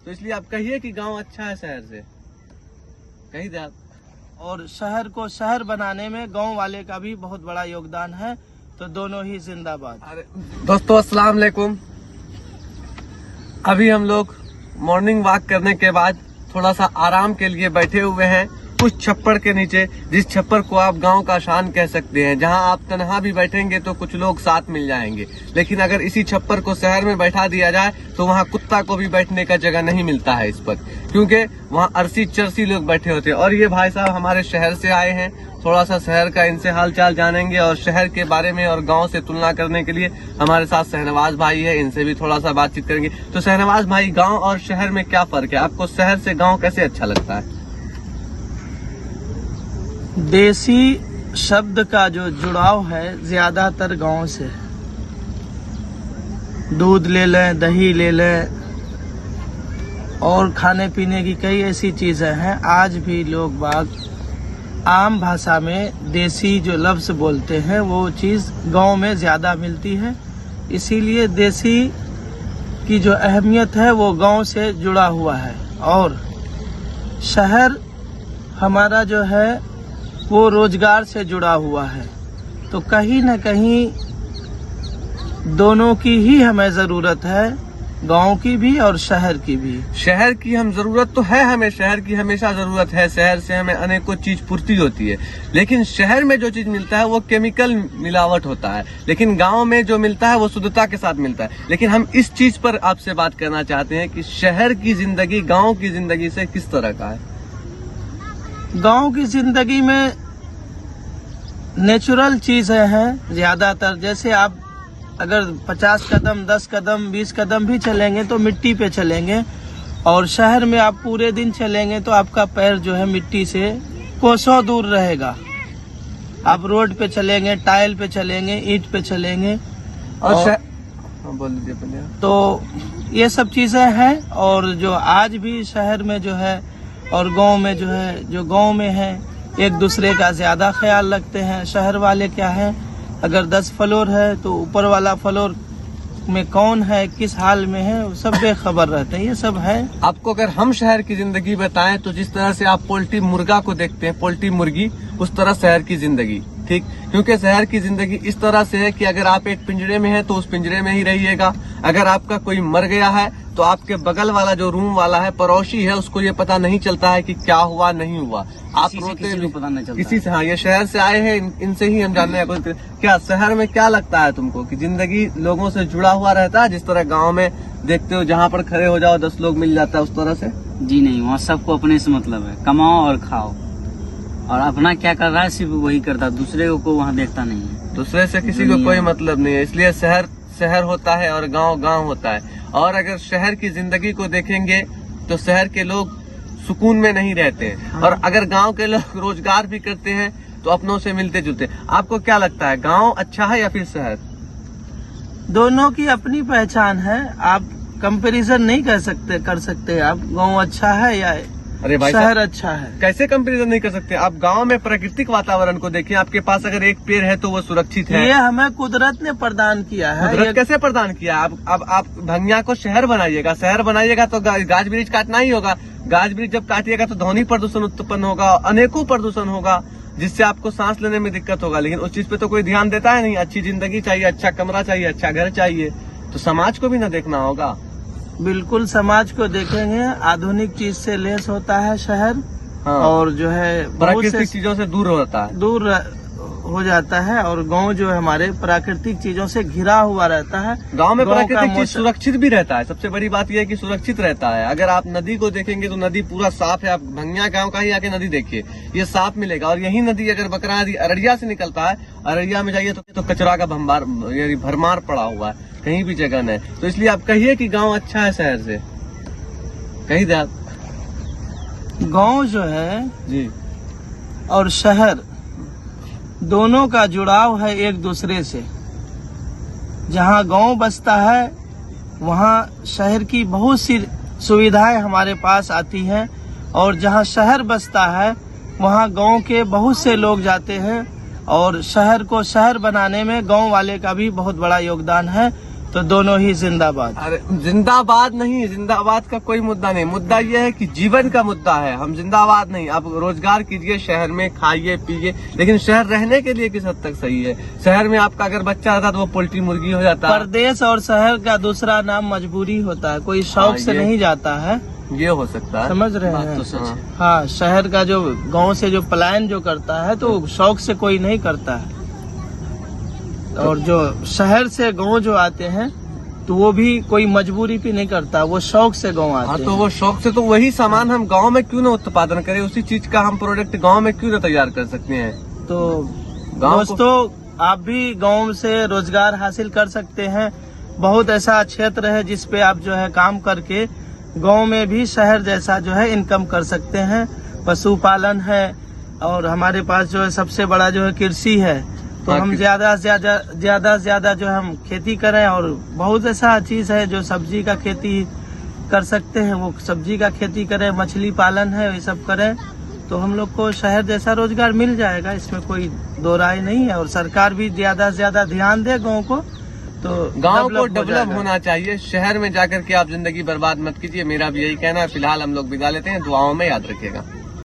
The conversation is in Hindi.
तो इसलिए आप कहिए कि गांव अच्छा है शहर से, कही दे आप। और शहर को शहर बनाने में गांव वाले का भी बहुत बड़ा योगदान है, तो दोनों ही जिंदाबाद। अरे दोस्तों अस्सलाम वालेकुम। अभी हम लोग मॉर्निंग वॉक करने के बाद थोड़ा सा आराम के लिए बैठे हुए हैं कुछ छप्पर के नीचे, जिस छप्पर को आप गांव का शान कह सकते हैं, जहां आप तन्हा भी बैठेंगे तो कुछ लोग साथ मिल जाएंगे। लेकिन अगर इसी छप्पर को शहर में बैठा दिया जाए तो वहां कुत्ता को भी बैठने का जगह नहीं मिलता है इस पर, क्योंकि वहां 80-84 लोग बैठे होते हैं। और ये भाई साहब हमारे शहर से आए हैं, थोड़ा सा शहर का इनसे हालचाल जानेंगे और शहर के बारे में और गांव से तुलना करने के लिए हमारे साथ शहनवाज भाई है, इनसे भी थोड़ा सा बातचीत करेंगे। तो शहनवाज भाई, गांव और शहर में क्या फर्क है? आपको शहर से गांव कैसे अच्छा लगता है? देसी शब्द का जो जुड़ाव है ज्यादातर गांव से। दूध ले लें, दही ले लें और खाने पीने की कई ऐसी चीजें हैं, आज भी लोग बाग आम भाषा में देसी जो लफ्ज बोलते हैं वो चीज गांव में ज्यादा मिलती है। इसीलिए देसी की जो अहमियत है वो गांव से जुड़ा हुआ है। और शहर हमारा जो है वो रोजगार से जुड़ा हुआ है, तो कहीं न कहीं दोनों की ही हमें जरूरत है, गांव की भी और शहर की भी। शहर की हम जरूरत तो है, हमें शहर की हमेशा जरूरत है, शहर से हमें अनेकों चीज पूर्ति होती है। लेकिन शहर में जो चीज मिलता है वो केमिकल मिलावट होता है, लेकिन गांव में जो मिलता है वो शुद्धता के साथ मिलता है। लेकिन हम इस चीज पर आपसे बात करना चाहते हैं कि शहर की जिंदगी गाँव की जिंदगी से किस तरह का है? गांव की जिंदगी में नेचुरल चीजें हैं ज्यादातर। जैसे आप अगर 50 कदम, 10 कदम, 20 कदम भी चलेंगे तो मिट्टी पे चलेंगे, और शहर में आप पूरे दिन चलेंगे तो आपका पैर जो है मिट्टी से कोसों दूर रहेगा। आप रोड पे चलेंगे, टाइल पे चलेंगे, ईंट पे चलेंगे, और बोल लीजिए पहले। तो ये सब चीजें हैं। और जो आज भी शहर में जो है और गांव में जो है, जो गांव में है एक दूसरे का ज्यादा ख्याल रखते हैं। शहर वाले क्या है, अगर 10 फ्लोर है तो ऊपर वाला फ्लोर में कौन है, किस हाल में है, वो सब बेखबर रहते हैं। ये सब है। आपको अगर हम शहर की जिंदगी बताएं तो जिस तरह से आप पोल्ट्री मुर्गा को देखते हैं, पोल्ट्री मुर्गी, उस तरह शहर की जिंदगी, ठीक। क्योंकि शहर की जिंदगी इस तरह से है कि अगर आप एक पिंजरे में हैं तो उस पिंजरे में ही रहिएगा। अगर आपका कोई मर गया है तो आपके बगल वाला जो रूम वाला है, पड़ोसी है, उसको ये पता नहीं चलता है कि क्या हुआ नहीं हुआ। आप रोते भी पता नहीं चलता किसी से। हाँ, ये शहर से आए हैं, इनसे ही हम जानने का। क्या शहर में क्या लगता है तुमको कि जिंदगी लोगों से जुड़ा हुआ रहता है, जिस तरह गाँव में देखते हो जहाँ पर खड़े हो जाओ 10 लोग मिल जाता है, उस तरह से? जी नहीं, वहाँ सबको अपने से मतलब है, कमाओ और खाओ, और अपना क्या कर रहा है सिर्फ वही करता है, दूसरे को वहाँ देखता नहीं है। दूसरे से किसी को कोई मतलब नहीं है, इसलिए शहर शहर होता है और गांव गांव होता है। और अगर शहर की जिंदगी को देखेंगे तो शहर के लोग सुकून में नहीं रहते, और अगर गांव के लोग रोजगार भी करते हैं तो अपनों से मिलते जुलते। आपको क्या लगता है, गांव अच्छा है या फिर शहर? दोनों की अपनी पहचान है, आप कंपैरिजन नहीं कर सकते आप गांव अच्छा है या अरे भाई शहर अच्छा है। कैसे कंपैरिजन नहीं कर सकते? आप गांव में प्राकृतिक वातावरण को देखिए, आपके पास अगर एक पेड़ है तो वो सुरक्षित है। ये हमें कुदरत ने प्रदान किया है। कुदरत कैसे प्रदान किया? अब आप भंगिया को शहर बनाइएगा, शहर बनाइएगा तो गाछ वृक्ष काटना ही होगा। गाछ वृक्ष जब काटिएगा तो ध्वनि प्रदूषण उत्पन्न होगा, अनेकों प्रदूषण होगा, जिससे आपको सांस लेने में दिक्कत होगा। लेकिन उस चीज पे तो कोई ध्यान देता है नहीं। अच्छी जिंदगी चाहिए, अच्छा कमरा चाहिए, अच्छा घर चाहिए, तो समाज को भी ना देखना होगा। बिल्कुल समाज को देखेंगे। आधुनिक चीज से लेस होता है शहर। हाँ। और जो है प्राकृतिक चीजों से दूर होता है, दूर हो जाता है। और गांव जो है हमारे प्राकृतिक चीजों से घिरा हुआ रहता है। गांव में प्राकृतिक चीज सुरक्षित भी रहता है। सबसे बड़ी बात यह है कि सुरक्षित रहता है। अगर आप नदी को देखेंगे तो नदी पूरा साफ है। आप भंगिया गांव का ही आके नदी देखिए, ये साफ मिलेगा। और यही नदी अगर बकरा नदी अररिया से निकलता है, अररिया में जाइए तो कचरा का भरमार पड़ा हुआ है, कहीं भी जगह नहीं। तो इसलिए आप कहिए कि गांव अच्छा है शहर से, कही दे आप। गांव जो है जी और शहर दोनों का जुड़ाव है एक दूसरे से। जहाँ गांव बसता है वहाँ शहर की बहुत सी सुविधाएं हमारे पास आती हैं, और जहाँ शहर बसता है वहाँ गांव के बहुत से लोग जाते हैं। और शहर को शहर बनाने में गांव वाले का भी बहुत बड़ा योगदान है, तो दोनों ही जिंदाबाद। अरे जिंदाबाद नहीं, जिंदाबाद का कोई मुद्दा नहीं। मुद्दा ये है कि जीवन का मुद्दा है। हम जिंदाबाद नहीं। आप रोजगार कीजिए, शहर में खाइए पिए, लेकिन शहर रहने के लिए किस हद तक सही है? शहर में आपका अगर बच्चा रहता तो वो पोल्ट्री मुर्गी हो जाता। परदेश और शहर का दूसरा नाम मजबूरी होता है, कोई शौक से ये- नहीं जाता है, ये हो सकता है। समझ रहे बात हैं? तो सच है। हाँ, शहर का जो गांव से जो पलायन जो करता है तो शौक से कोई नहीं करता है, और जो शहर से गांव जो आते हैं तो वो भी कोई मजबूरी पे नहीं करता, वो शौक से गांव हाँ आते तो हैं। वो शौक से, तो वही सामान हम गांव में क्यों ना उत्पादन करें? उसी चीज का हम प्रोडक्ट गांव में क्यों ना तैयार कर सकते हैं? तो गाँव को- दोस्तों, आप भी गांव से रोजगार हासिल कर सकते हैं। बहुत ऐसा क्षेत्र है जिस पे आप जो है काम करके गांव में भी शहर जैसा जो है इनकम कर सकते हैं। पशुपालन है, और हमारे पास जो है सबसे बड़ा जो है कृषि है, तो हाँ, हम ज्यादा से ज्यादा जो हम खेती करें। और बहुत ऐसा चीज है जो सब्जी का खेती कर सकते हैं, वो सब्जी का खेती करें, मछली पालन है, ये सब करें, तो हम लोग को शहर जैसा रोजगार मिल जाएगा। इसमें कोई दो राय नहीं है। और सरकार भी ज्यादा से ज्यादा ध्यान दे गाँव को, तो गांव को हो डेवलप जाएगा। होना चाहिए। शहर में जाकर के आप जिंदगी बर्बाद मत कीजिए, मेरा भी यही कहना है। फिलहाल हम लोग विदा लेते हैं, दुआओं में याद रखिएगा।